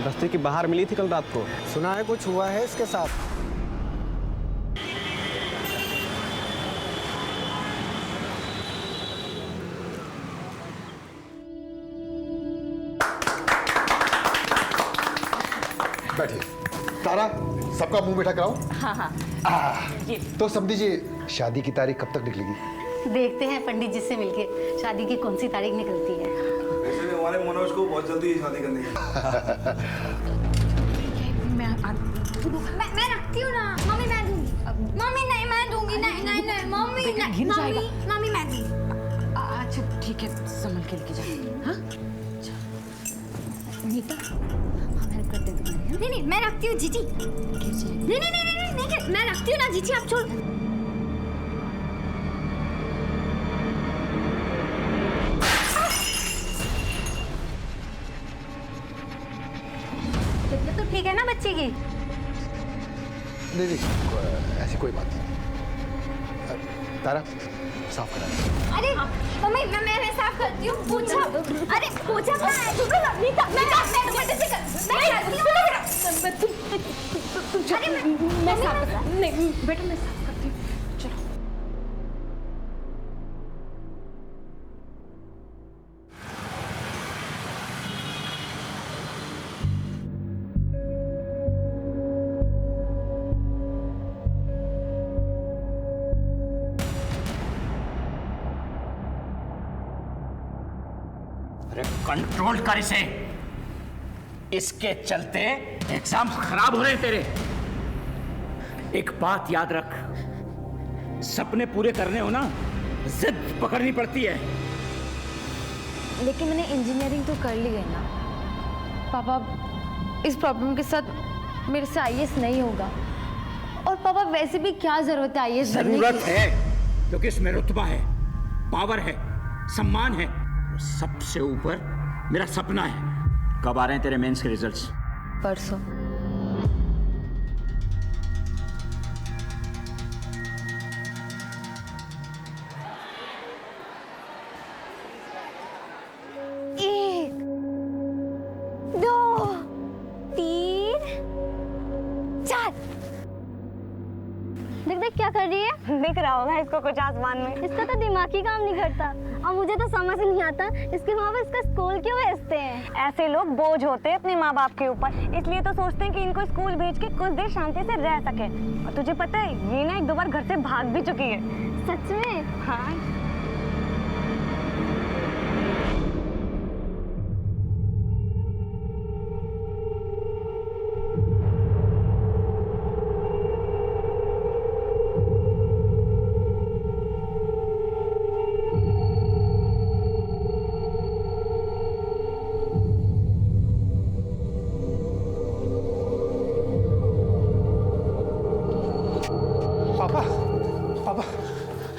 रास्ते के बाहर मिली थी कल रात को। सुना है कुछ हुआ है इसके साथ। बैठिए। तारा, सबका मुंह मीठा कराओ। हाँ हाँ। तो समझिए शादी की तारीख कब तक निकलेगी? देखते हैं पंडित जी से मिलके शादी की कौन सी तारीख निकलती है। वैसे भी हमारे मनोज को बहुत जल्दी शादी करनी है। मैं रखती हूँ ना मम्मी, मैं दूंगी। मम्मी नहीं, मैं दूंगी। नहीं नहीं नहीं मम्मी, मम्मी मैं दूंगी। अच्छा ठीक है, संभल के लेके जाओ। हाँ नीता, हम हेल्प करते हैं तुम्हारी। नहीं नहीं मैं रखती हूँ जीजी। नहीं नहीं नहीं नहीं मैं रखती हूँ ना जीजी, आप छोड़। तो ठीक है ना बच्चे की? नहीं, ऐसी कोई बात नहीं। तारा, साफ करा। अरे मम्मी मैं साफ करती हूँ। पूछा, अरे पूछा कहाँ है? नीता मैं साफ करता। नहीं बेटा, मैं साफ करती हूँ। चलो। कंट्रोल कर इसे, इसके चलते एग्जाम खराब हो रहे हैं तेरे। एक बात याद रख, सपने पूरे करने हो ना, जिद पकड़नी पड़ती है। लेकिन मैंने इंजीनियरिंग तो कर ली है ना पापा। इस प्रॉब्लम के साथ मेरे से आईएएस नहीं होगा। और पापा वैसे भी क्या जरूरत है आईएएस बनने की? जरूरत है क्योंकि इसमें रुतबा है, पावर है, सम्मान है, सबसे ऊपर मेरा सपना है। कब आ रहे हैं तेरे मेंस के रिजल्ट्स? परसों। एक, दो, तीन, चार। देख देख क्या कर रही है? दिख रहा होगा इसको कुछ आसमान में। इसका तो दिमाग ही काम नहीं करता। और मुझे तो समझ नहीं आता इसके माँ बाप इसका स्कूल क्यों भेजते हैं। ऐसे लोग बोझ होते हैं अपने माँ बाप के ऊपर, इसलिए तो सोचते हैं कि इनको स्कूल भेज के कुछ देर शांति से रह सके। और तुझे पता है ये ना 1-2 बार घर से भाग भी चुकी है। सच में? हाँ।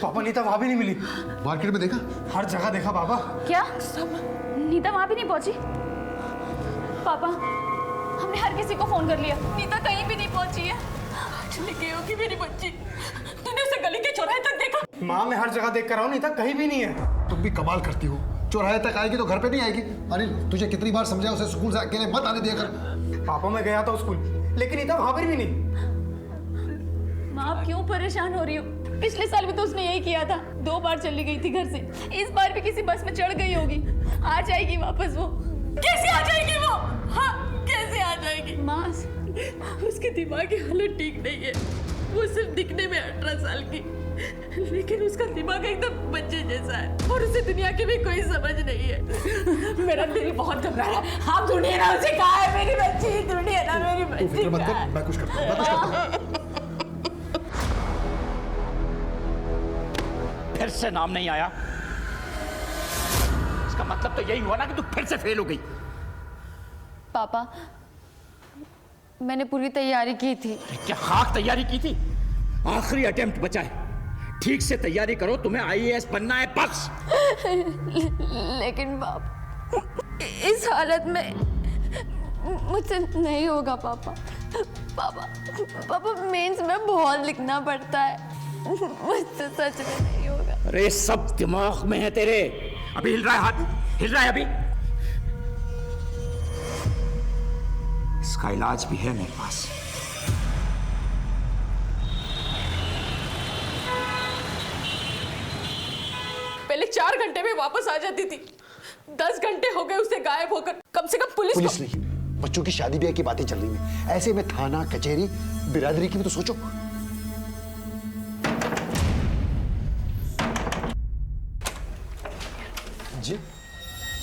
पापा नीता वहां भी नहीं मिली। मार्केट में देखा? हर जगह देखा पापा। क्या नीता वहां भी नहीं पहुंची? पापा हमने हर किसी को फोन कर लिया, नीता कहीं भी नहीं पहुंची है। चली गई होगी मेरी बच्ची। तूने उसे गली के चौराहे तक देखा? माँ मैं हर जगह देख कर रहा हूँ, नीता कहीं भी नहीं है। तुम भी कमाल करती हो, चौराहे तक आएगी तो घर पे नहीं आएगी। अनिल, तुझे कितनी बार समझाया उसे स्कूल से अकेले मत आने दिया कर। पापा मैं गया था स्कूल, लेकिन नीता वहां पर भी नहीं। माँ आप क्यों परेशान हो रही हो? पिछले साल भी तो उसने यही किया था, 2 बार चली गई थी घर से। इस बार भी किसी बस में चढ़ गई होगी। आ जाएगी वापस वो। कैसे आ जाएगी वो? हाँ कैसे आ जाएगी? माँ उसके दिमाग की हालत ठीक नहीं है। वो सिर्फ दिखने में 18 साल की, लेकिन उसका दिमाग एकदम बच्चे जैसा है और उसे दुनिया की भी कोई समझ नहीं है। मेरा दिल बहुत घबरा रहा है। आप ढूंढिए ना उसे, कहाँ है मेरी बच्ची? ढूंढिए ना मेरी बच्ची। फिक्र मत कर, मैं कुछ करता हूँ। फिर से नाम नहीं आया, इसका मतलब तो यही हुआ ना कि तू फिर से फेल हो गई। पापा मैंने पूरी तैयारी की थी। क्या खाक तैयारी की थी? आखिरी अटेम्प्ट बचा है, ठीक से तैयारी करो, तुम्हें आईएएस बनना है बस। लेकिन पापा इस हालत में मुझसे नहीं होगा पापा। पापा मेंस में बहुत लिखना पड़ता है, मुझसे सच में नहीं होगा। अरे सब दिमाग में है तेरे। अभी हिल रहा है हाथ, हिल रहा है अभी। इसका इलाज भी है मेरे पास। पहले 4 घंटे में वापस आ जाती थी, 10 घंटे हो गए उसे गायब होकर। कम से कम पुलिस नहीं, बच्चों की शादी ब्याह की बातें चल रही हैं। ऐसे में थाना कचहरी बिरादरी की भी तो सोचो। जी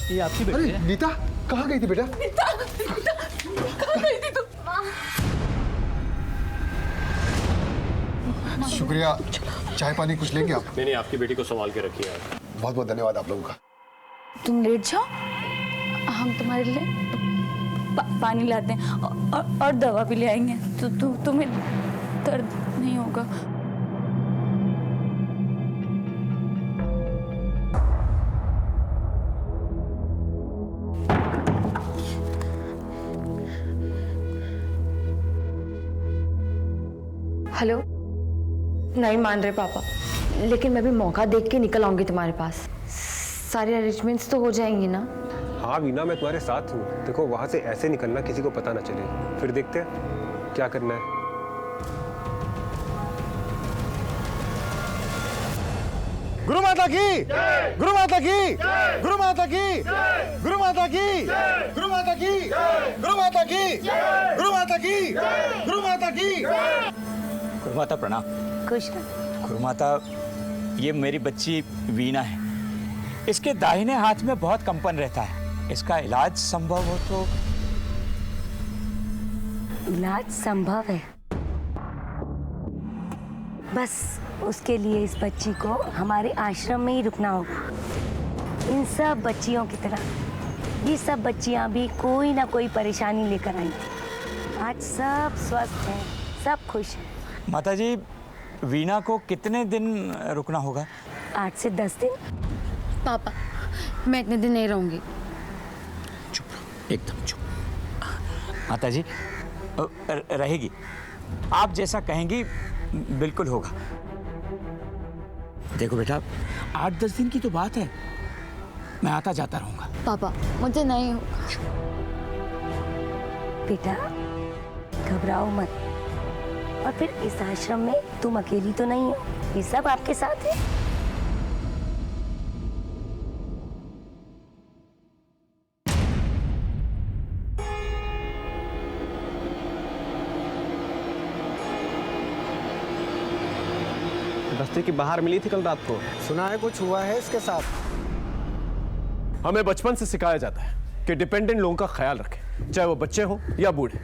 ये आपकी बेटी है? नीता कहाँ गई थी बेटा? कहाँ गई थी तुम? शुक्रिया। चाय पानी कुछ लेंगे आप? नहीं, आपकी बेटी को संभाल के रखिए आप। बहुत बहुत धन्यवाद आप लोगों का। तुम लेट जाओ, हम तुम्हारे लिए पानी लाते हैं और दवा भी ले आएंगे, तो तुम्हें दर्द नहीं होगा। हेलो। नहीं मान रहे पापा, लेकिन मैं भी मौका देख के निकल आऊंगी तुम्हारे पास। सारे अरेंजमेंट्स तो हो जाएंगी ना? हाँ वीना, मैं तुम्हारे साथ हूँ। देखो वहां से ऐसे निकलना, किसी को पता ना चले, फिर देखते हैं क्या करना है। गुरु माता की, गुरु माता की, गुरु माता की, गुरु माता की, गुरु माता की, गुरु माता की, गुरु माता की, गुरु माता की। गुरुमाता प्रणाम। खुश गुरुमाता, ये मेरी बच्ची वीना है। इसके दाहिने हाथ में बहुत कंपन रहता है। इसका इलाज संभव हो तो? इलाज संभव है, बस उसके लिए इस बच्ची को हमारे आश्रम में ही रुकना होगा। इन सब बच्चियों की तरह ये सब बच्चियां भी कोई ना कोई परेशानी लेकर आई थी। आज सब स्वस्थ हैं, सब खुश हैं। माताजी, वीना को कितने दिन रुकना होगा? 8 से 10 दिन। पापा, मैं इतने दिन नहीं रहूंगी। चुप, एकदम चुप। माताजी रहेगी, आप जैसा कहेंगी बिल्कुल होगा। देखो बेटा, 8-10 दिन की तो बात है, मैं आता जाता रहूंगा। पापा, मुझे नहीं होगा। बेटा घबराओ मत, और फिर इस आश्रम में तुम अकेली तो नहीं हो, ये सब आपके साथ है। बस्ती के बाहर मिली थी कल रात को। सुना है कुछ हुआ है इसके साथ? हमें बचपन से सिखाया जाता है कि डिपेंडेंट लोगों का ख्याल रखें, चाहे वो बच्चे हो या बूढ़े।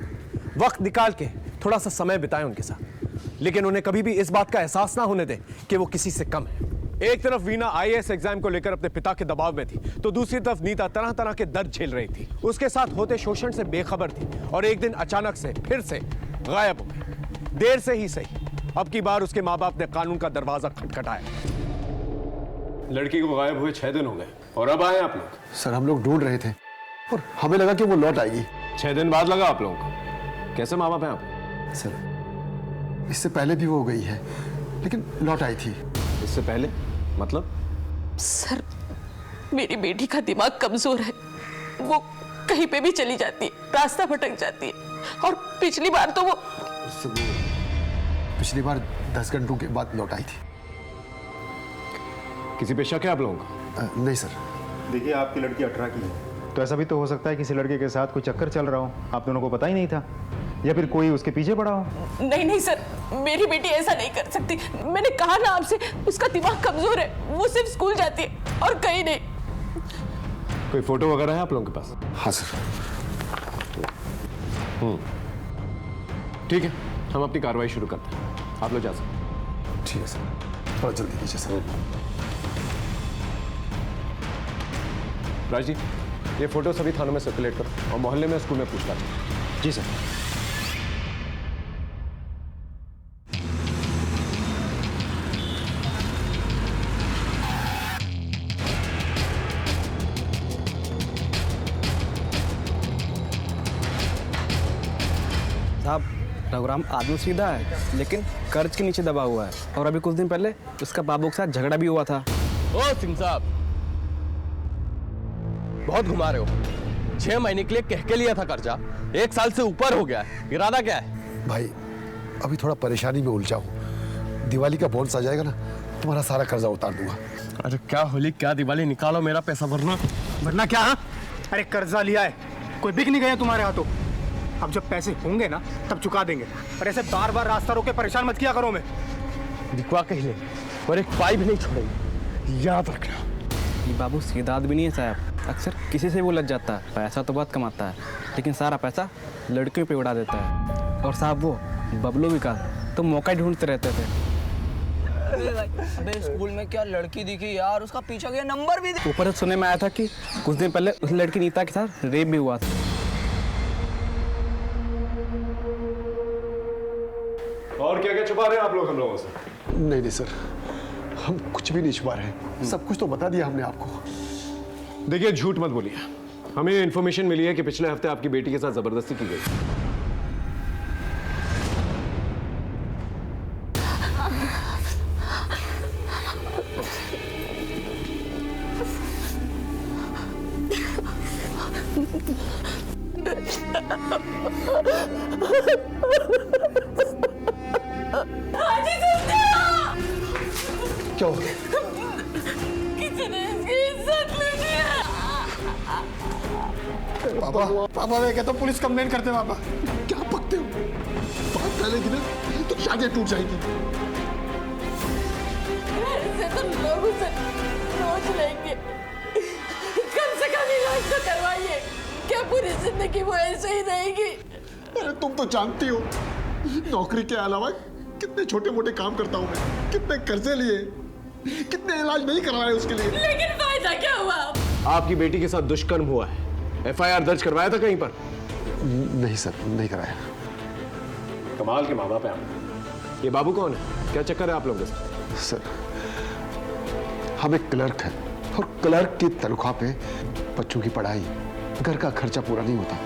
वक्त निकाल के थोड़ा सा समय बिताएं उनके साथ, लेकिन उन्हें कभी भी इस बात का एहसास ना होने दें कि वो किसी से कम है। एक तरफ वीना IAS एग्जाम को लेकर अपने पिता के दबाव में थी, तो दूसरी तरफ नीता तरह तरह के दर्द झेल रही थी। उसके साथ होते शोषण से बेखबर थी और एक दिन अचानक से फिर से गायब हो गई। देर से ही सही, अब की बार उसके माँ बाप ने कानून का दरवाजा खटखटाया। लड़की को गायब हुए 6 दिन हो गए और अब आए आप लोग। सर, हम लोग ढूंढ रहे थे और हमें लगा कि वो लौट आएगी। 6 दिन बाद लगा आप लोगों को? कैसे माँ बाप हैं आप? सर, इससे पहले भी वो गई है, लेकिन लौट आई थी। इससे पहले मतलब? सर, मेरी बेटी का दिमाग कमजोर है, वो कहीं पे भी चली जाती है, रास्ता भटक जाती है। और पिछली बार तो वो पिछली बार 10 घंटों के बाद लौट आई थी। किसी पे शक है आप लोगों का? नहीं सर। देखिए, आपकी लड़की 18 की है, तो ऐसा भी तो हो सकता है किसी लड़के के साथ कोई चक्कर चल रहा हो, आप दोनों को पता ही नहीं था, या फिर कोई उसके पीछे पड़ा हो। नहीं सर, मेरी बेटी ऐसा नहीं कर सकती। मैंने कहा ना आपसे, उसका दिमाग कमजोर है, वो सिर्फ स्कूल जाती है और कहीं नहीं। कोई फोटो वगैरह है आप लोगों के पास? हाँ सर। ठीक है, हम अपनी कार्रवाई शुरू करते हैं, आप लोग जा सकते हैं। ठीक है सर, थोड़ा जल्दी कीजिए सर। राज जी, ये फोटो सभी थानों में सर्कुलेट करो और मोहल्ले में स्कूल में पूछताछ। जी सर। साहब, रघुराम आदमी सीधा है, लेकिन कर्ज के नीचे दबा हुआ है, और अभी कुछ दिन पहले उसका बाबू के साथ झगड़ा भी हुआ था। ओ सिंह साहब, बहुत घुमा रहे हो। 6 महीने के लिए कह के लिया था कर्जा, 1 साल से ऊपर हो गया है। इरादा क्या है? भाई अभी थोड़ा परेशानी में उलझा हूँ। दिवाली का बोनस आ जाएगा ना, तुम्हारा सारा कर्जा उतार दूंगा। अरे क्या होली क्या दिवाली, निकालो मेरा पैसा वरना क्या? हाँ? अरे कर्जा लिया है, कोई बिक नहीं गया तुम्हारे हाथों। अब जब पैसे होंगे ना तब चुका देंगे। और ऐसे बार बार रास्ता रोके परेशान मत किया करो। मैं दिखवा कहीं ले, और एक पाई भी नहीं छोड़ेगी, याद रखना। ये बाबू सीधा आदमी नहीं है साहब, अक्सर किसी से वो लग जाता है। पैसा तो बहुत कमाता है, लेकिन सारा पैसा लड़कियों पे उड़ा देता है। और साहब वो बबलू विकास तो मौका ढूंढते रहते थे। अबे स्कूल में क्या लड़की दिखी यार, उसका पीछा गया, नंबर भी दे। ऊपर से सुनने में आया था कि कुछ दिन पहले उस लड़की नीता के साथ रेप भी हुआ था। और क्या क्या छुपा रहे हैं आप लोग हम लोगों से? नहीं नहीं सर, हम कुछ भी नहीं छुपा रहे, सब कुछ तो बता दिया हमने आपको। देखिए झूठ मत बोलिए, हमें इन्फॉर्मेशन मिली है कि पिछले हफ्ते आपकी बेटी के साथ जबरदस्ती की गई। क्या हो गया? किसी ने इसकी इज्जत ले लिया। पापा पापा मैं कहता हूँ पुलिस कंप्लेन करते हैं। पापा क्या पकते हो? बात फैलेगी ना तो शादी टूट जाएगी। ऐसे तो लोग उसे रोज लेंगे, कम से कम इलाज तो करवाइए। क्या पूरी जिंदगी वो ऐसे ही रहेगी? अरे तुम तो जानती हो नौकरी के अलावा कितने छोटे मोटे काम करता हूँ मैं, कितने कर्जे लिए, कितने इलाज नहीं करवाए उसके लिए। लेकिन फायदा क्या हुआ? आपकी बेटी के साथ दुष्कर्म हुआ है, FIR दर्ज करवाया था कहीं पर? नहीं सर, नहीं कराया। कमाल के माँ बाप है आप। ये बाबू कौन है, क्या चक्कर है आप लोगों के साथ? सर हम एक क्लर्क हैं और क्लर्क की तनख्वाह पे बच्चों की पढ़ाई, घर का खर्चा पूरा नहीं होता,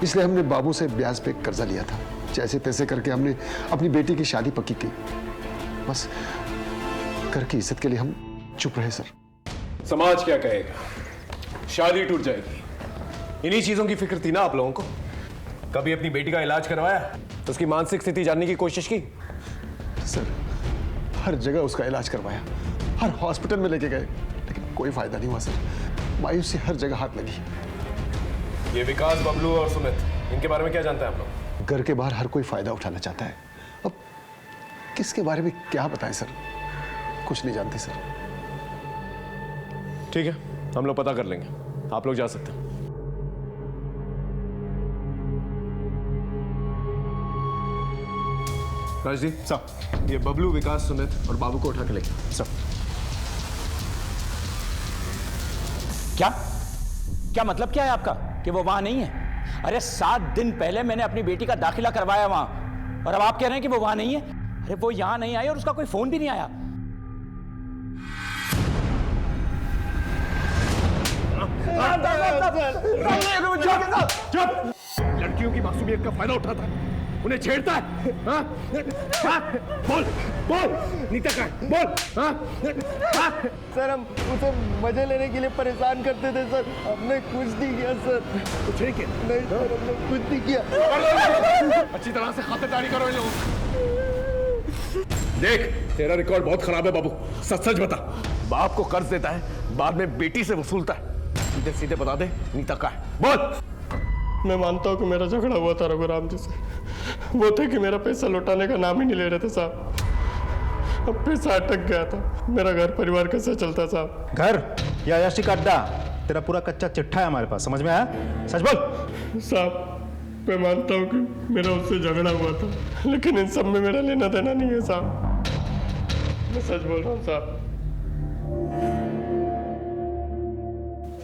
इसलिए हमने बाबू से ब्याज पे कर्जा लिया था। जैसे तैसे करके हमने अपनी बेटी की शादी पक्की की। बस घर की इज्जत के लिए हम चुप रहे सर। समाज क्या कहेगा, शादी टूट जाएगी, इन्हीं चीजों की फिक्र थी ना आप लोगों को? कभी अपनी बेटी का इलाज करवाया, तो उसकी मानसिक स्थिति जानने की कोशिश की? सर हर जगह उसका इलाज करवाया, हर हॉस्पिटल में लेके गए, लेकिन कोई फायदा नहीं हुआ सर। मायूसी हर जगह हाथ लगी। ये विकास, बबलू और सुमित, इनके बारे में क्या जानते हैं आप लोग? घर के बाहर हर कोई फायदा उठाना चाहता है। अब किसके बारे में क्या बताएं सर, कुछ नहीं जानते सर। ठीक है, हम लोग पता कर लेंगे, आप लोग जा सकते हैं। राजदीप साहब, ये बबलू, विकास, सुमित और बाबू को उठा के लेंगे सब। क्या क्या मतलब क्या है आपका कि वो वहां नहीं है? अरे 7 दिन पहले मैंने अपनी बेटी का दाखिला करवाया वहां, और अब आप कह रहे हैं कि वो वहां नहीं है? अरे वो यहां नहीं आई और उसका कोई फोन भी नहीं आया। चुप! लड़कियों की मासूमियत का फायदा उठाता है, उन्हें छेड़ता है। हाँ? हाँ? बोल बोल नीता का बोल। हाँ? हाँ? सर हम उसे मजे लेने के लिए परेशान करते थे सर, हमने कुछ नहीं किया सर। कुछ नहीं किया? नहीं सर, हमने कुछ नहीं किया। अच्छी तरह से खातिरदारी करो इन लोगों की। देख तेरा रिकॉर्ड बहुत खराब है बाबू, सच सच बता। बाप को कर्ज देता है, बाद में बेटी से वसूलता है। सीधे सीधे बता दे नीता का है, बोल। मैं मानता हूँ कि मेरा झगड़ा हुआ था रघुराम जी से, वो थे कि मेरा पैसा लौटाने का नाम ही नहीं ले रहे थे साहब। अब पैसा अटक गया था, मेरा घर परिवार कैसे चलता साहब? घर या याशी का अड्डा, तेरा पूरा कच्चा चिट्ठा है हमारे पास, समझ में आया? सच बोल। साहब मैं मानता हूँ कि मेरा उससे झगड़ा हुआ था, लेकिन इन सब में मेरा लेना देना नहीं है साहब, मैं सच बोल रहा हूँ साहब।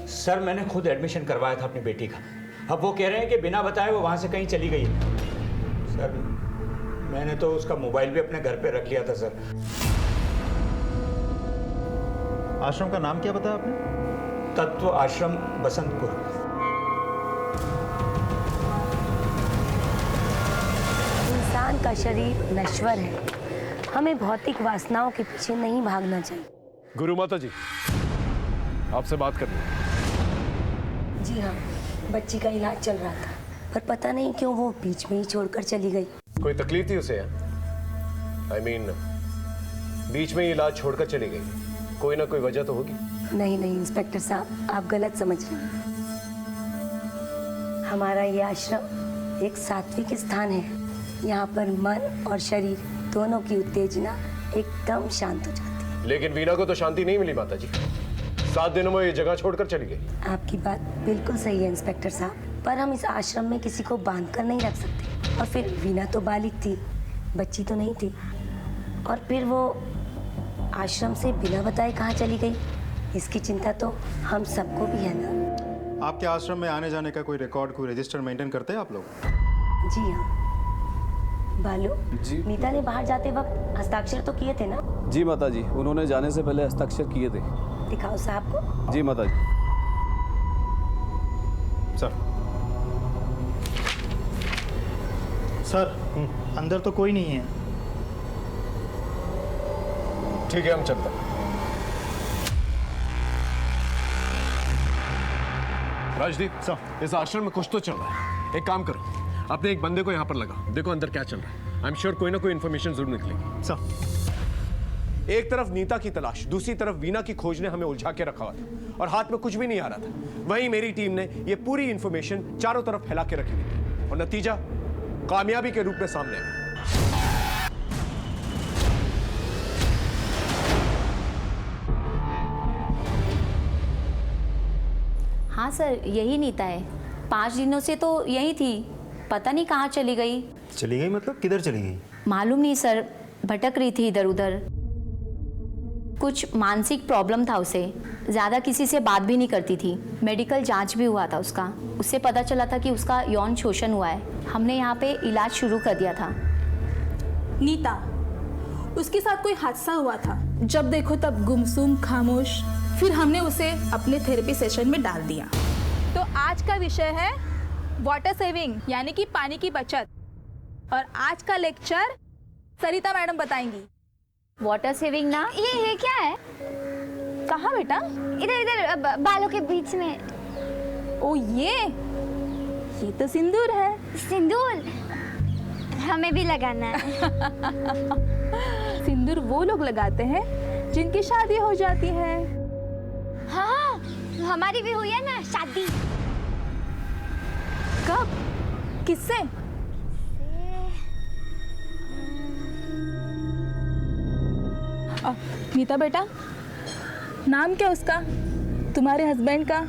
सर मैंने खुद एडमिशन करवाया था अपनी बेटी का, अब वो कह रहे हैं कि बिना बताए वो वहां से कहीं चली गई। सर मैंने तो उसका मोबाइल भी अपने घर पे रख लिया था सर। आश्रम का नाम क्या बताया आपने? तत्व आश्रम बसंतपुर। इंसान का शरीर नश्वर है, हमें भौतिक वासनाओं के पीछे नहीं भागना चाहिए। गुरु माता जी आपसे बात करनी है। जी हाँ, बच्ची का इलाज चल रहा था, पर पता नहीं क्यों वो बीच में ही छोड़कर चली गई। कोई तकलीफ थी उसे? I mean, बीच में ही इलाज छोड़कर चली गई, कोई ना कोई वजह तो होगी। नहीं नहीं इंस्पेक्टर साहब, आप गलत समझ रहे हैं। हमारा ये आश्रम एक सात्विक स्थान है। यहाँ पर मन और शरीर दोनों की उत्तेजना एकदम शांत हो जाती है। लेकिन वीना को तो शांति नहीं मिली माता जी, 7 दिनों में ये जगह छोड़कर चली गई। आपकी बात बिल्कुल सही है इंस्पेक्टर साहब, पर हम इस आश्रम में किसी को बांध कर नहीं रख सकते। और फिर वीना तो बालिग थी, बच्ची तो नहीं थी। और फिर वो आश्रम से बिना बताए कहाँ चली गई, इसकी चिंता तो हम सबको भी है ना। आपके आश्रम में आने जाने का कोई रिकॉर्ड, कोई रजिस्टर मेंटेन करते हैं आप लोग? जी हाँ। बालू जी, नीता ने बाहर जाते वक्त हस्ताक्षर तो किए थे ना? जी माता जी, उन्होंने जाने से पहले हस्ताक्षर किए थे। दिखाओ साहब को। जी माता जी। सर अंदर तो कोई नहीं है। ठीक है, हम चलते हैं। राजदीप सर, इस आश्रम में कुछ तो चल रहा है। एक काम करो, अपने एक बंदे को यहाँ पर लगा, देखो अंदर क्या चल रहा है। आई एम श्योर कोई ना कोई इन्फॉर्मेशन जरूर निकलेगी। सर, एक तरफ नीता की तलाश, दूसरी तरफ वीना की खोज ने हमें उलझा के रखा हुआ था और हाथ में कुछ भी नहीं आ रहा था। वहीं मेरी टीम ने ये पूरी इन्फॉर्मेशन चारों तरफ फैला के रखी थी और नतीजा कामयाबी के रूप में सामने आया। हाँ सर, यही नीता है। 5 दिनों से तो यही थी, पता नहीं कहाँ चली गई। चली गई मतलब किधर चली गई? मालूम नहीं सर, भटक रही थी इधर उधर। कुछ मानसिक प्रॉब्लम था उसे, ज़्यादा किसी से बात भी नहीं करती थी। मेडिकल जांच भी हुआ था उसका, उससे पता चला था कि उसका यौन शोषण हुआ है। हमने यहाँ पे इलाज शुरू कर दिया था। नीता, उसके साथ कोई हादसा हुआ था, जब देखो तब गुमसुम खामोश। फिर हमने उसे अपने थेरेपी सेशन में डाल दिया। तो आज का विषय है वाटर सेविंग, यानी कि पानी की बचत। और आज का लेक्चर सरिता मैडम बताएंगी। वाटर सेविंग ना, ये क्या है? कहाँ बेटा? इधर इधर बालों के बीच में। ओ ये तो सिंदूर है। सिंदूर हमें भी लगाना है। सिंदूर वो लोग लगाते हैं जिनकी शादी हो जाती है। हाँ, हमारी भी हुई है ना शादी। कब? किससे? नीता बेटा, नाम क्या उसका, तुम्हारे हस्बैंड का?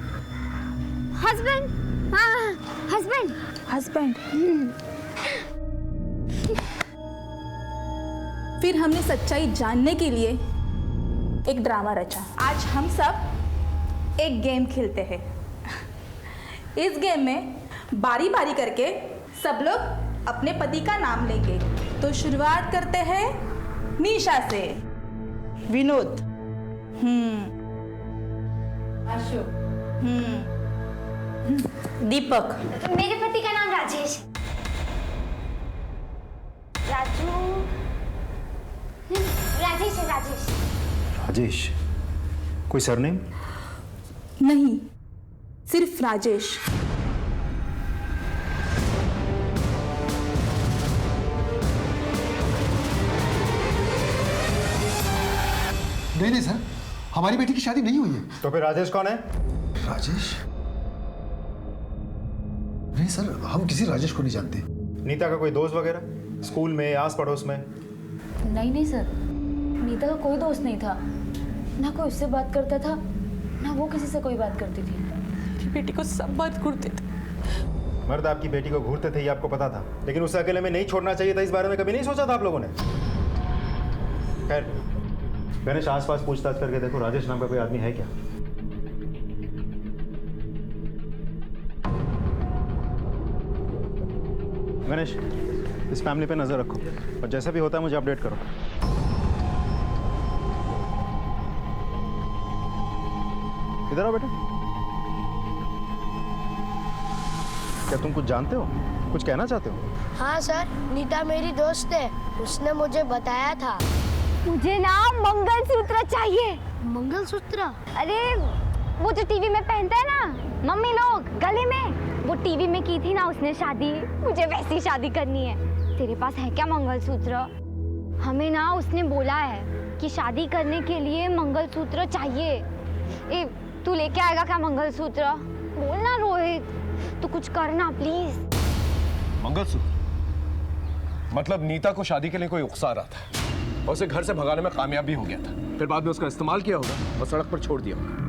हस्बैंड? हाँ, हस्बैंड। हस्बैंड। फिर हमने सच्चाई जानने के लिए एक ड्रामा रचा। आज हम सब एक गेम खेलते हैं। इस गेम में बारी बारी करके सब लोग अपने पति का नाम लेंगे। तो शुरुआत करते हैं निशा से। विनोद। अशोक। दीपक। मेरे पति का नाम राजेश। राजेश है, राजेश। राजेश? कोई सरनेम? नहीं, सिर्फ राजेश। नहीं सर, हमारी बेटी की शादी नहीं हुई है। तो फिर राजेश कौन है? राजेश? नहीं सर, हम किसी राजेश को नहीं जानते। नीता का कोई दोस्त वगैरह स्कूल में, आस पड़ोस में? नहीं सर, नीता का कोई दोस्त नहीं था। ना कोई उससे बात करता था, ना वो किसी से कोई बात करती थी। बेटी को सब बात घूरते थे। मर्द आपकी बेटी को घूरते थे ये आपको पता था, लेकिन उसे अकेले में नहीं छोड़ना चाहिए था। इस बारे में कभी नहीं सोचा था आप लोगों ने? खैर, गणेश आसपास पूछताछ करके देखो, राजेश नाम का कोई आदमी है क्या? गणेश, इस फैमिली पे नजर रखो और जैसा भी होता है मुझे अपडेट करो। इधर आओ बेटा। क्या तुम कुछ जानते हो, कुछ कहना चाहते हो? हाँ सर, नीता मेरी दोस्त है, उसने मुझे बताया था। मुझे ना मंगलसूत्र चाहिए। मंगलसूत्र? अरे वो जो टीवी में पहनते हैं ना मम्मी लोग, गले में। वो टीवी में की थी ना उसने शादी, मुझे वैसी शादी करनी है। तेरे पास है क्या मंगलसूत्र? हमें ना उसने बोला है कि शादी करने के लिए मंगलसूत्र चाहिए। ए, तू लेके आएगा क्या मंगलसूत्र? बोल ना रोहित, तू कुछ करना प्लीज। मंगलसूत्र? मतलब नीता को शादी के लिए कोई उकसा रहा था और उसे घर से भगाने में कामयाब भी हो गया था, फिर बाद में उसका इस्तेमाल किया होगा और सड़क पर छोड़ दिया होगा।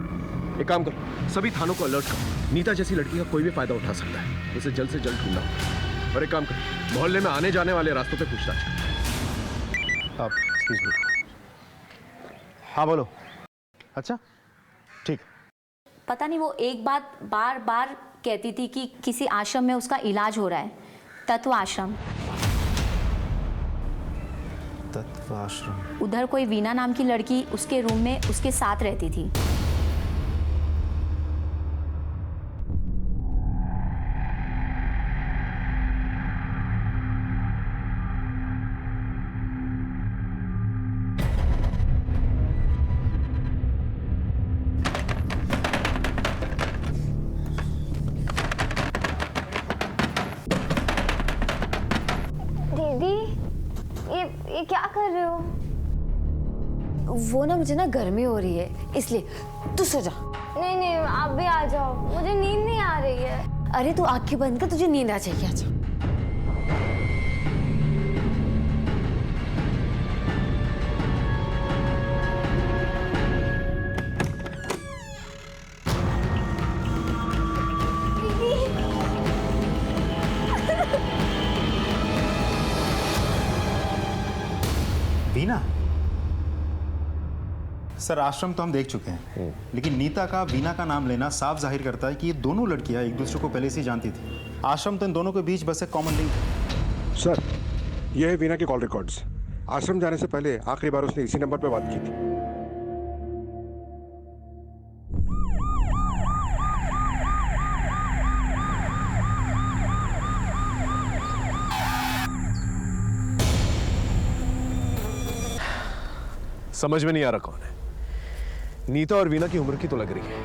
एक काम करो, सभी थानों को अलर्ट करो। नीता जैसी लड़की का कोई भी फायदा उठा सकता है, उसे जल्द से जल्द ढूंढना होगा। और एक काम करो, मोहल्ले में आने जाने वाले रास्तों पे पूछताछ करो। आप एक्सक्यूज मी। हाँ बोलो। अच्छा ठीक। पता नहीं वो एक बात बार बार कहती थी कि किसी आश्रम में उसका इलाज हो रहा है, तत्व आश्रम। तत्व आश्रम? उधर कोई वीना नाम की लड़की उसके रूम में उसके साथ रहती थी। ये क्या कर रहे हो? वो ना मुझे ना गर्मी हो रही है इसलिए, तू सो जा। नहीं नहीं आप भी आ जाओ, मुझे नींद नहीं आ रही है। अरे तू आंखें बंद कर, तुझे नींद आ जाएगी, आ जा। वीना? सर आश्रम तो हम देख चुके हैं, लेकिन नीता का वीना का नाम लेना साफ जाहिर करता है कि ये दोनों लड़कियां एक दूसरे को पहले से ही जानती थी। आश्रम तो इन दोनों के बीच बस एक कॉमन लिंक है। सर ये है वीना की कॉल रिकॉर्ड्स। आश्रम जाने से पहले आखिरी बार उसने इसी नंबर पर बात की थी। समझ में नहीं आ रहा कौन है। नीता और वीना की उम्र की तो लग रही है,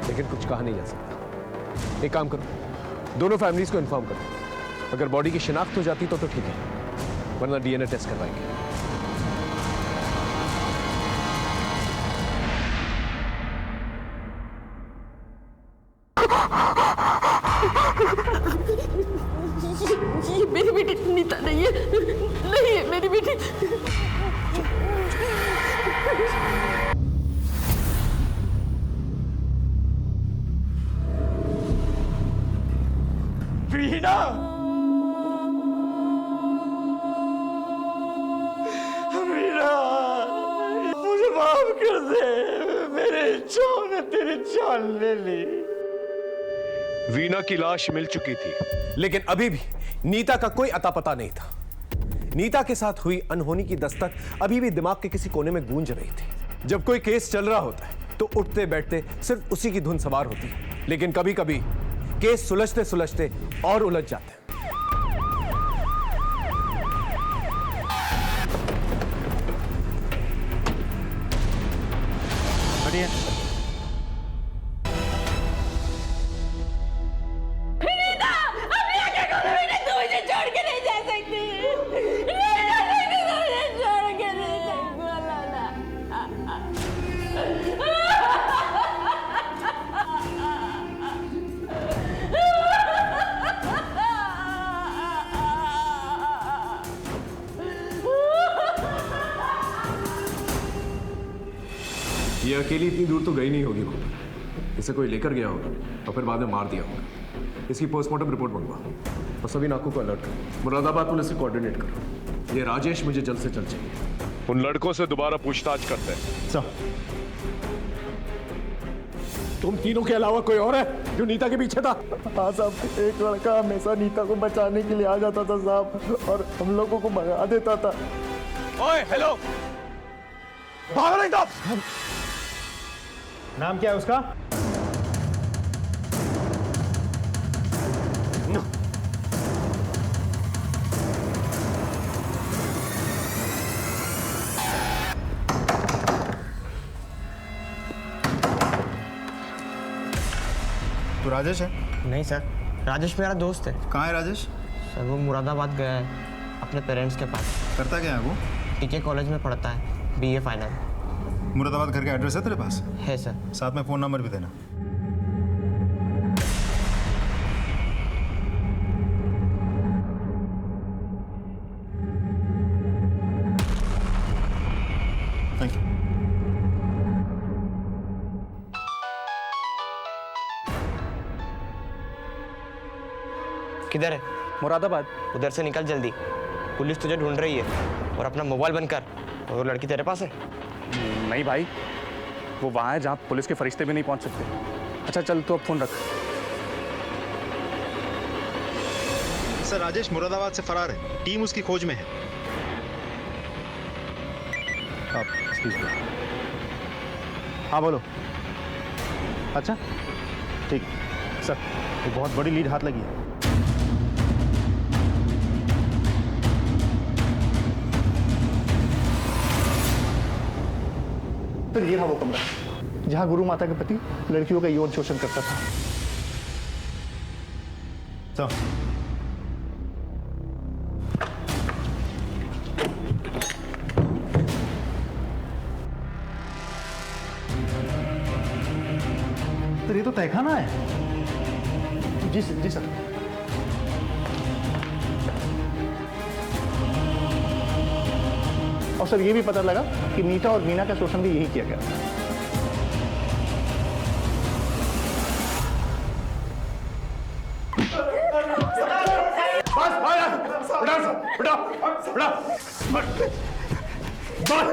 लेकिन कुछ कहा नहीं जा सकता। एक काम करो, दोनों फैमिलीज को इन्फॉर्म करो। अगर बॉडी की शिनाख्त हो जाती तो ठीक है, वरना डीएनए टेस्ट करवाएंगे। ये मेरी बेटी नीता नहीं है, नहीं है मेरी बेटी। वीना, वीना, मुझे माफ कर दे, मेरे इच्छाओं ने तेरी जान ले ली। वीना की लाश मिल चुकी थी, लेकिन अभी भी नीता का कोई अता पता नहीं था। नीता के साथ हुई अनहोनी की दस्तक अभी भी दिमाग के किसी कोने में गूंज रही थी। जब कोई केस चल रहा होता है तो उठते बैठते सिर्फ उसी की धुन सवार होती है, लेकिन कभी कभी केस सुलझते सुलझते और उलझ जाते हैं। बढ़िया। छोड़ के नहीं जा सकती, नहीं जा सकती, मुझे छोड़ के नहीं जा ये अकेली इतनी दूर तो गई नहीं होगी, इसे कोई लेकर गया होगा और फिर बाद में मार दिया होगा। इसकी पोस्टमार्टम रिपोर्ट मंगवा और सभी नाकों को अलर्ट करो। मुरादाबाद पुलिस से कोऑर्डिनेट करो। ये राजेश मुझे जल्द से जल्द चाहिए। उन लड़कों से दोबारा पूछताछ करते हैं। सर, तुम तीनों के अलावा कोई और है जो नीता के पीछे था? हाँ साहब, एक लड़का हमेशा नीता को बचाने के लिए आ जाता था साहब, और हम लोगों को भगा देता था। ओए हेलो, भागो नहीं तो। नाम क्या है उसका? तो राजेश है? नहीं सर। राजेश मेरा दोस्त है। कहाँ है राजेश? सर वो मुरादाबाद गया है अपने पेरेंट्स के पास। करता क्या है वो? टीके कॉलेज में पढ़ता है, BA फाइनल। मुरादाबाद घर का एड्रेस है तेरे पास? है सर। साथ में फ़ोन नंबर भी देना। Thank you. किधर है? मुरादाबाद। उधर से निकल जल्दी, पुलिस तुझे ढूंढ रही है। और अपना मोबाइल बंद कर। और वो लड़की तेरे पास है? नहीं भाई, वो वहाँ है जहाँ पुलिस के फरिश्ते भी नहीं पहुँच सकते। अच्छा चल तू अब फ़ोन रख। सर राजेश मुरादाबाद से फरार है, टीम उसकी खोज में है। आप एक्सक्यूज मी। हाँ बोलो। अच्छा ठीक सर, तो बहुत बड़ी लीड हाथ लगी है। तो ये रहा वो कमरा जहां गुरु माता के पति लड़कियों का यौन शोषण करता था। तो ये तो तहखाना है। जी सर, जी सर। और सर ये भी पता लगा कि नीता और मीना का शोषण भी यही किया गया था।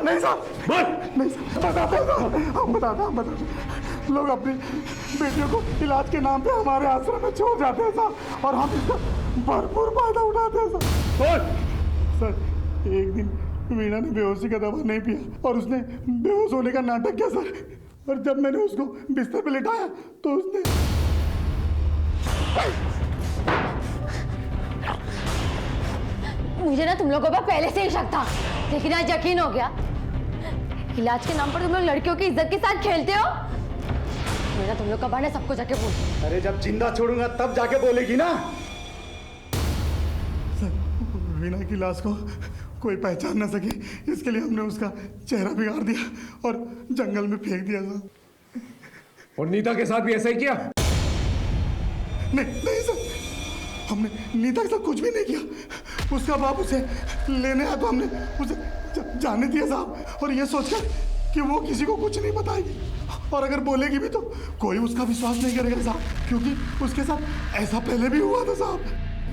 नहीं साहब, नहीं साहब, बताता लोग अपनी बेटियों को इलाज के नाम पे हमारे आश्रम में छोड़ जाते हैं साहब, और हम इसका भरपूर फायदा उठाते हैं साहब। सर एक दिन वीणा ने बेहोशी का दवा नहीं पिया और उसने बेहोश होने का नाटक किया सर, और जब मैंने उसको बिस्तर पे लिटाया तो उसने मुझे ना तुम लोगों पर पहले से ही शक था, लेकिन आज यकीन हो गया। इलाज के नाम पर तुम लोग लड़कियों की इज्जत के साथ खेलते हो। मेरा तुम लोग का बहाना सबको जाके बोल। अरे जब जिंदा छोड़ूंगा तब जाके बोलेगी ना। सर वीणा की लाश को कोई पहचान ना सके, इसके लिए हमने उसका चेहरा बिगाड़ दिया और जंगल में फेंक दिया सर। और नीता के साथ भी ऐसा ही किया? नहीं सर, हमने नीता के साथ कुछ भी नहीं किया। उसका बाप उसे लेने आया तो हमने उसे जाने दिया साहब, और ये सोचकर कि वो किसी को कुछ नहीं बताएगी, और अगर बोलेगी भी तो कोई उसका विश्वास नहीं करेगा साहब, क्योंकि उसके साथ ऐसा पहले भी हुआ था साहब।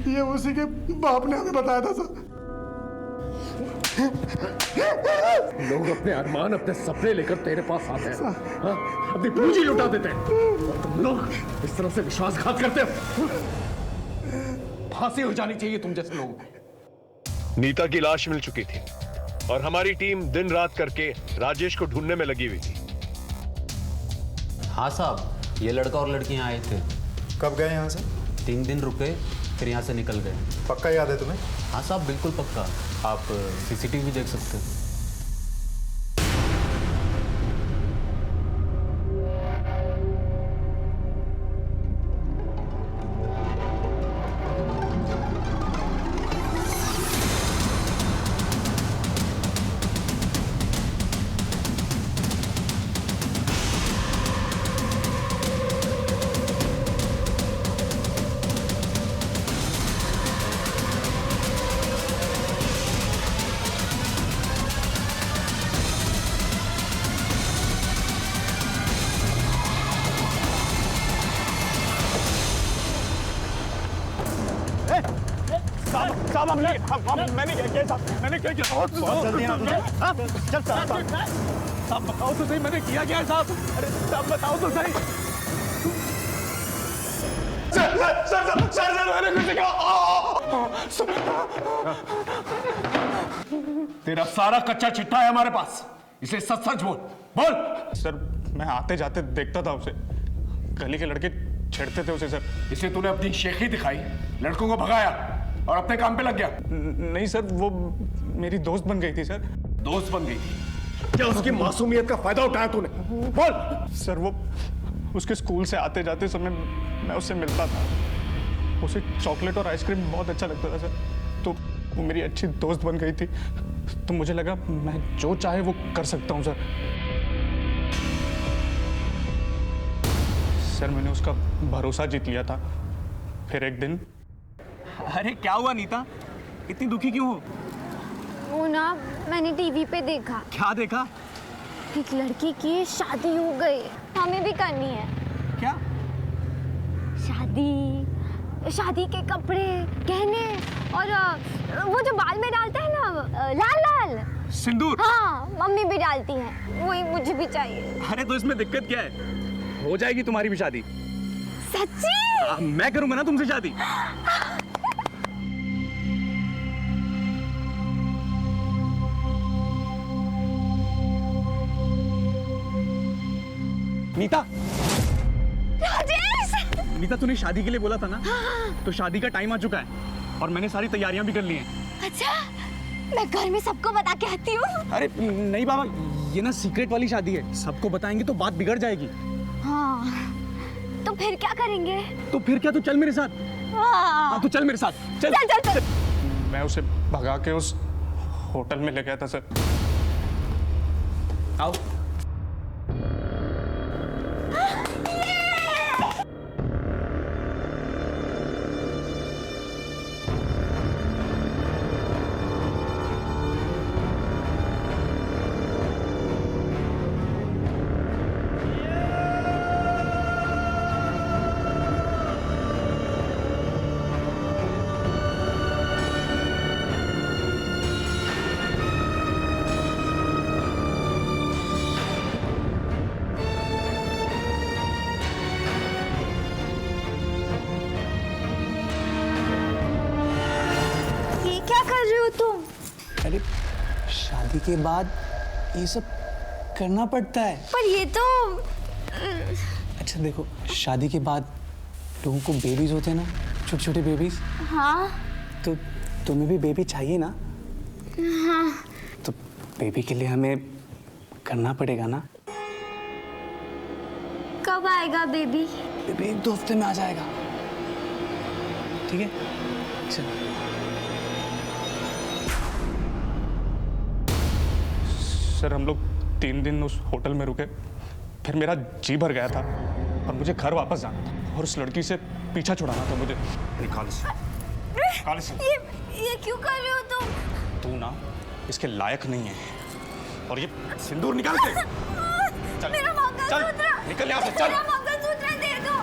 ये उसी के बाप ने हमें बताया था साहब। लोग अपने अरमान, अपने सपने लेकर तेरे पास आते हैं, हाँ? अपनी पूंजी लुटा देते हैं, और तुम लोग इस तरह से विश्वासघात करते हो। फांसी हो जानी चाहिए तुम जैसे लोगों को। नीता की लाश मिल चुकी थी और हमारी टीम दिन रात करके राजेश को ढूंढने में लगी हुई थी। हाँ साहब, ये लड़का और लड़की यहाँ आए थे। कब गए यहाँ से? 3 दिन रुके, फिर यहाँ से निकल गए। पक्का याद है तुम्हें? हाँ साहब, बिल्कुल पक्का। आप CCTV देख सकते हैं। मैंने क्या किया साहब? मैंने क्या किया? बहुत जल्दी ना तुझे। हाँ? चल साहब बताओ तो सही, मैंने किया क्या है साहब? अरे साहब बताओ तो सही। सर मैंने कुछ कहा। तेरा सारा कच्चा चिट्ठा है हमारे पास, इसे सच सच बोल। सर मैं आते जाते देखता था उसे, गली के लड़के छेड़ते थे उसे सर। इसे तूने अपनी शेखी दिखाई, लड़कों को भगाया और अपने काम पे लग गया। नहीं सर, वो मेरी दोस्त बन गई थी सर। दोस्त बन गई थी? क्या उसकी मासूमियत का फायदा उठाया तूने? बोल। सर वो उसके स्कूल से आते जाते समय मैं उससे मिलता था। उसे चॉकलेट और आइसक्रीम बहुत अच्छा लगता था सर, तो वो मेरी अच्छी दोस्त बन गई थी, तो मुझे लगा मैं जो चाहे वो कर सकता हूँ सर। सर मैंने उसका भरोसा जीत लिया था। फिर एक दिन। अरे क्या हुआ नीता, इतनी दुखी क्यों हो? वो ना मैंने टीवी पे देखा। क्या देखा? एक लड़की की शादी हो गई, हमें भी करनी है। क्या? शादी के कपड़े, गहने और वो जो बाल में डालते हैं ना लाल लाल सिंदूर। हाँ, मम्मी भी डालती हैं, वही मुझे भी चाहिए। अरे तो इसमें दिक्कत क्या है, हो जाएगी तुम्हारी भी शादी। सच्ची? मैं करूंगा ना तुमसे शादी। नीता, राजेश! नीता तूने शादी के लिए बोला था ना? तो शादी का टाइम आ चुका है और मैंने सारी तैयारियां भी कर ली हैं। अच्छा, मैं घर में सबको बता के आती हूँ। अरे नहीं बाबा, ये ना सीक्रेट वाली शादी है, सबको बताएंगे तो बात बिगड़ जाएगी। हाँ, तो फिर क्या करेंगे? तो फिर क्या, तू चल मेरे साथ। हाँ, तू चल मेरे साथ, चल चल चल चल। मैं उसे भगा के उस होटल में ले गया था सर। आओ। अरे शादी के बाद ये सब करना पड़ता है। पर ये तो अच्छा देखो, शादी के बाद लोगों को बेबीज होते हैं ना, छोटे छोटे बेबीज। हाँ। तो तुम्हें भी बेबी चाहिए ना? हाँ। तो बेबी के लिए हमें करना पड़ेगा ना। कब आएगा बेबी? बेबी 1-2 हफ्ते में आ जाएगा, ठीक है? चल। सर हम लोग 3 दिन उस होटल में रुके, फिर मेरा जी भर गया था और मुझे घर वापस जाना था और उस लड़की से पीछा छुड़ाना था मुझे। निकाल इसे। ये क्यों कर रहे हो तुम? तू ना इसके लायक नहीं है, और ये सिंदूर निकाल के। चल, मेरा मंगलसूत्र। निकल यहाँ से, चल। मेरा मंगलसूत्र दे दो।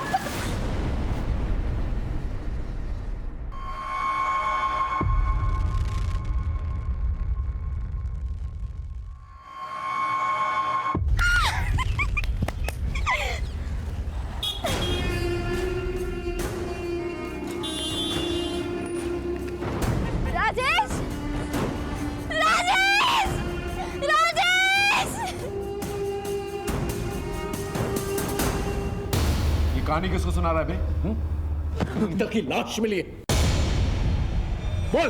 कहानी किसको सुना रहा है बे? नीता की लाश मिली है। बोल।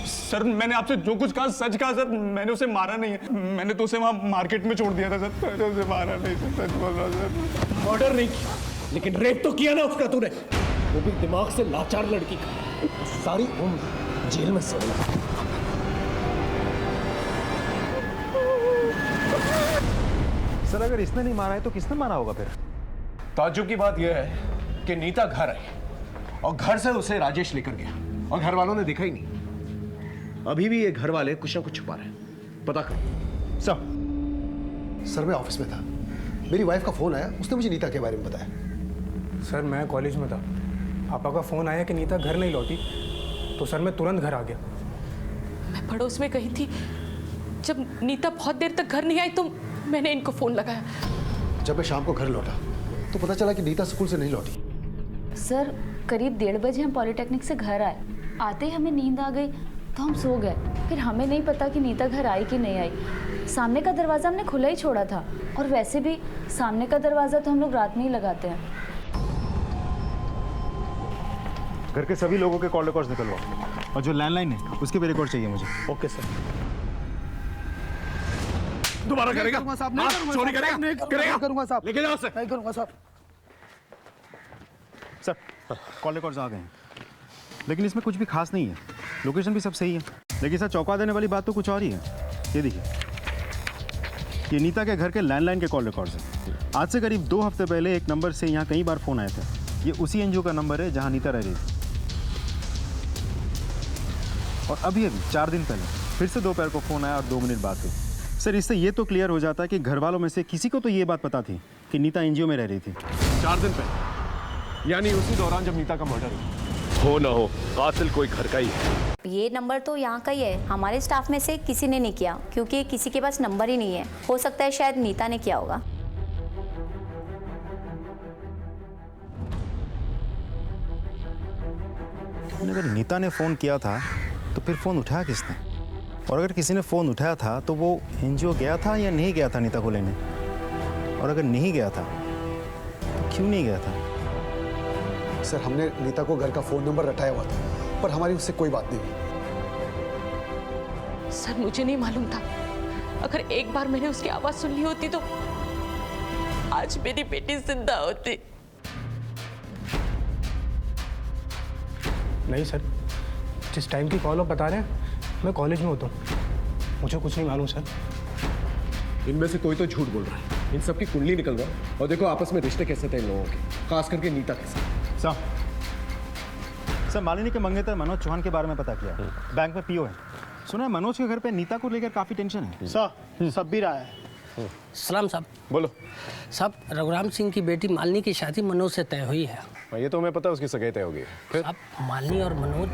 सर मैंने आपसे जो कुछ कहा सच कहा सर, मैंने उसे मारा नहीं है, मैंने तो उसे वहाँ मार्केट में छोड़ दिया था सर, मैंने उसे मारा नहीं सर, सच बोल रहा सर। मर्डर नहीं किया, लेकिन रेप तो किया ना उसका तूने, वो भी दिमाग से लाचार लड़की का, सारी उम्र जेल में सोना। सर अगर इसने नहीं मारा है तो किसने मारा होगा फिर? ताज्जुब की बात यह है कि नीता घर आई और घर से उसे राजेश लेकर गया और घर वालों ने देखा ही नहीं। अभी भी ये घर वाले कुछ ना कुछ छुपा रहे हैं, पता कर। सर मैं ऑफिस में था, मेरी वाइफ का फोन आया, उसने मुझे नीता के बारे में बताया। सर मैं कॉलेज में था, पापा का फोन आया कि नीता घर नहीं लौटी, तो सर मैं तुरंत घर आ गया। मैं पड़ोस में कहीं थी, जब नीता बहुत देर तक घर नहीं आई तो मैंने इनको फोन लगाया। जब मैं शाम को घर लौटा तो पता चला कि नीता स्कूल से नहीं लौटी। सर करीब 1:30 बजे हम पॉलिटेक्निक से घर आए, आते ही हमें नींद आ गई तो हम सो गए। फिर हमें नहीं पता कि नीता घर आई कि नहीं आई। सामने का दरवाज़ा हमने खुला ही छोड़ा था, और वैसे भी सामने का दरवाज़ा तो हम लोग रात में ही लगाते हैं। घर के सभी लोगों के कॉल रिकॉर्ड्स निकलवाओ, और जो लैंडलाइन है उसके भी रिकॉर्ड चाहिए मुझे। Okay sir. दोबारा करेगा? चोरी करेगा? नहीं करूंगा साहब, लेके जाओ सर। नहीं करूंगा साहब। सर कॉल रिकॉर्ड्स आ गए हैं, लेकिन इसमें कुछ भी खास नहीं है। लोकेशन भी सब सही है, लेकिन सर चौंका देने वाली बात तो कुछ और ही है। ये देखिए, ये नीता के घर के लैंडलाइन के कॉल रिकॉर्ड्स हैं। आज से करीब 2 हफ्ते पहले एक नंबर से यहाँ कई बार फ़ोन आए थे। ये उसी एनजीओ का नंबर है जहाँ नीता रह रही थी। और अभी 4 दिन पहले फिर से दोपहर को फ़ोन आया और 2 मिनट बात हुई। सर, इससे ये तो क्लियर हो जाता है कि घर वालों में से किसी को तो ये बात पता थी कि नीता एनजीओ में रह रही थी। 4 दिन पहले, यानी उसी दौरान जब नीता का मर्डर हो ना हो, कातिल कोई घर का ही है। ये नंबर तो यहाँ का ही है, हमारे स्टाफ में से किसी ने नहीं किया, क्योंकि किसी के पास नंबर ही नहीं है। हो सकता है शायद नीता ने किया होगा। अगर नीता ने फ़ोन किया था तो फिर फ़ोन उठाया किसने? और अगर किसी ने फ़ोन उठाया था तो वो एनजीओ गया था या नहीं गया था नीता को लेने? और अगर नहीं गया था तो क्यों नहीं गया था? सर, हमने नीता को घर का फ़ोन नंबर रटाया हुआ था, पर हमारी उससे कोई बात नहीं हुई। सर, मुझे नहीं मालूम था। अगर एक बार मैंने उसकी आवाज सुन ली होती तो आज मेरी बेटी जिंदा होती। नहीं सर, जिस टाइम की कॉल आप बता रहे हैं मैं कॉलेज में होता हूँ, मुझे कुछ नहीं मालूम सर। इनमें से कोई तो झूठ बोल रहा है। इन सबकी कुंडली निकल रहा है। और देखो आपस में रिश्ते कैसे थे इन लोगों के, खास करके नीता के साथ। सर, मालिनी के मंगेतर मनोज चौहान के बारे में पता किया। बैंक में पीओ है। सुना है मनोज के घर पे नीता को लेकर काफ़ी टेंशन है। सर, सब भी रहा है। सलाम साहब। बोलो साहब, रघुराम सिंह की बेटी मालिनी की शादी मनोज से तय हुई है। ये तो हमें पता है, उसकी सगाई तय होगी। फिर अब मालिनी और मनोज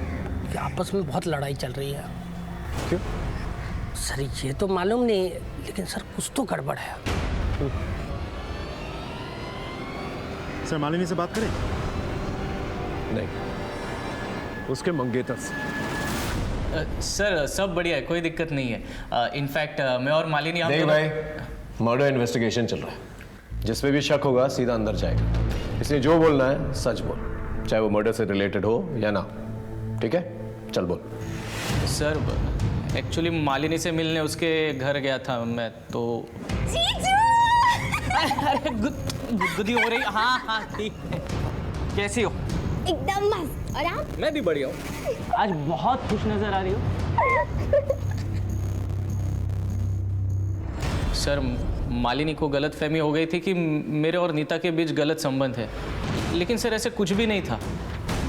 की आपस में बहुत लड़ाई चल रही है। क्यों? सर, ये तो मालूम नहीं, लेकिन सर कुछ तो गड़बड़ है। सर, मालिनी से बात करें? नहीं, उसके मंगेतर से। सर, सब बढ़िया है, कोई दिक्कत नहीं है। इनफैक्ट मैं और मालिनी नहीं भाई, मर्डर इन्वेस्टिगेशन चल रहा है। जिस पे भी शक होगा सीधा अंदर जाएगा। इसलिए जो बोलना है सच बोल, चाहे वो मर्डर से रिलेटेड हो या ना। ठीक है, चल बोल। सर, एक्चुअली मालिनी से मिलने उसके घर गया था मैं, तो अरे गुदगुदी हो रही। हाँ ठीक है। कैसी हो? एकदम मस्त। और आप? मैं भी बढ़िया हूँ। आज बहुत खुश नजर आ रही हो। सर, मालिनी को गलतफहमी हो गई थी कि मेरे और नीता के बीच गलत संबंध है, लेकिन सर ऐसे कुछ भी नहीं था।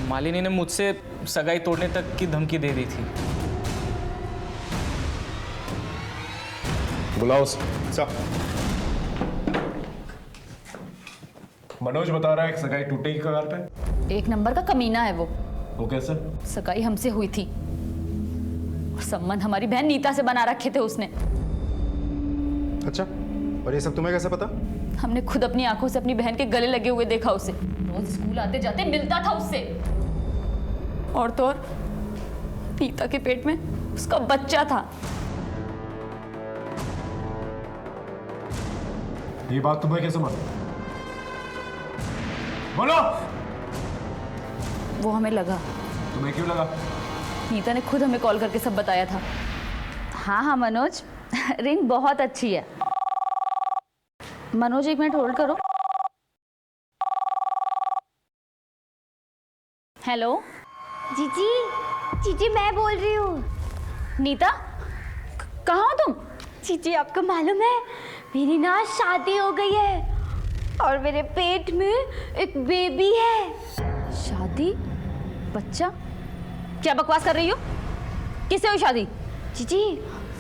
मालिनी ने मुझसे सगाई तोड़ने तक की धमकी दे दी थी। बुलाओ सर। मनोज बता रहा है कि सगाई टूटेगी कगार पे। एक नंबर का कमीना है वो कैसे? सगाई हमसे हुई थी और संबंध हमारी बहन नीता से बना रखे थे उसने। अच्छा, और ये सब तुम्हें कैसे पता? हमने खुद अपनी आंखों से अपनी बहन के गले लगे हुए देखा उसे। रोज स्कूल आते जाते मिलता था उससे। और तो और नीता के पेट में उसका बच्चा था। ये बात तुम्हें कैसे मालूम? बोलो। वो हमें लगा। तुम्हें क्यों लगा? नीता ने खुद हमें कॉल करके सब बताया था। हाँ मनोज, रिंग बहुत अच्छी है। मनोज, 1 मिनट होल्ड करो। हेलो जीजी, जीजी मैं बोल रही हूँ। नीता, कहाँ हो तुम? जीजी, आपको मालूम है मेरी ना शादी हो गई है और मेरे पेट में एक बेबी है। शादी? बच्चा? क्या बकवास कर रही हो? किससे हुई शादी? जीजी,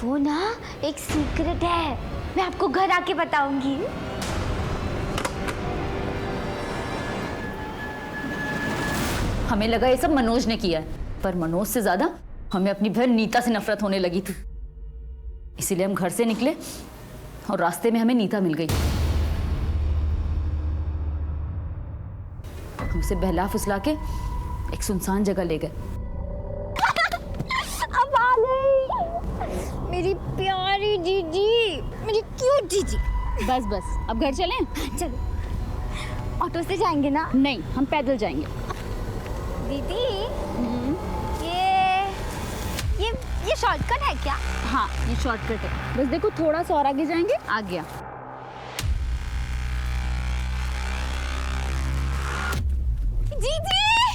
वो ना एक सीक्रेट है, मैं आपको घर आके बताऊंगी। हमें लगा ये सब मनोज ने किया है, पर मनोज से ज्यादा हमें अपनी बहन नीता से नफरत होने लगी थी। इसीलिए हम घर से निकले और रास्ते में हमें नीता मिल गई। हमसे बहला फुसला के एक सुनसान जगह ले गए। अब आ गई मेरी प्यारी जीजी, मेरी क्यूट जीजी। बस बस, अब घर चलें? चलो। ऑटो से जाएंगे ना? नहीं, हम पैदल जाएंगे। दीदी, ये शॉर्टकट है क्या? हाँ, ये शॉर्टकट है। बस देखो, थोड़ा सा और आगे जाएंगे, आ गया। जीजी!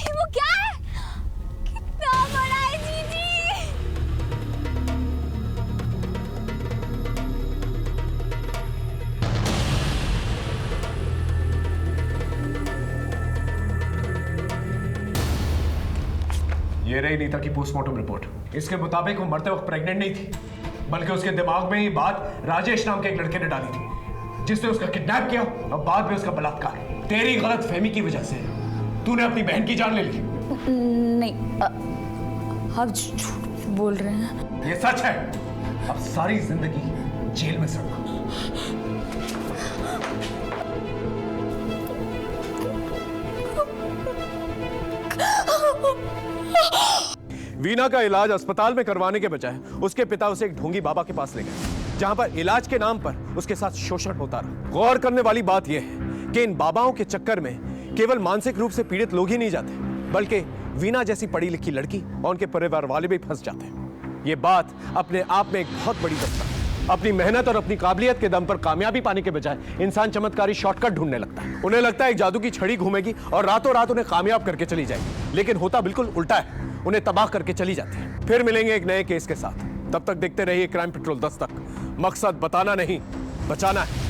ये रही नीता की पोस्टमार्टम रिपोर्ट। इसके मुताबिक वो मरते वक्त प्रेग्नेंट नहीं थी, बल्कि उसके दिमाग में ही बात राजेश नाम के एक लड़के ने डाली थी, जिसने उसका किडनैप किया और बाद में उसका बलात्कार। तेरी गलत फहमी की वजह से तूने अपनी बहन की जान ले ली। नहीं, आप झूठ बोल रहे हैं। ये सच है। अब सारी जिंदगी जेल में सड़ना। वीना का इलाज अस्पताल में करवाने के बजाय उसके पिता उसे एक ढोंगी बाबा के पास ले गए, जहां पर इलाज के नाम पर उसके साथ शोषण होता रहा। गौर करने वाली बात यह है कि इन बाबाओं के चक्कर में केवल मानसिक रूप से पीड़ित लोग ही नहीं जाते, बल्कि वीना जैसी पढ़ी लिखी लड़की और उनके परिवार वाले भी फंस जाते हैं। ये बात अपने आप में एक बहुत बड़ी दस्तक है। अपनी मेहनत और अपनी काबिलियत के दम पर कामयाबी पाने के बजाय इंसान चमत्कारी शॉर्टकट ढूंढने लगता है। उन्हें लगता है एक जादू की छड़ी घूमेगी और रातों रात उन्हें कामयाब करके चली जाएगी, लेकिन होता बिल्कुल उल्टा है, उन्हें तबाह करके चली जाती है। फिर मिलेंगे एक नए केस के साथ, तब तक देखते रहिए क्राइम पेट्रोल 10 तक। मकसद बताना नहीं, बचाना है।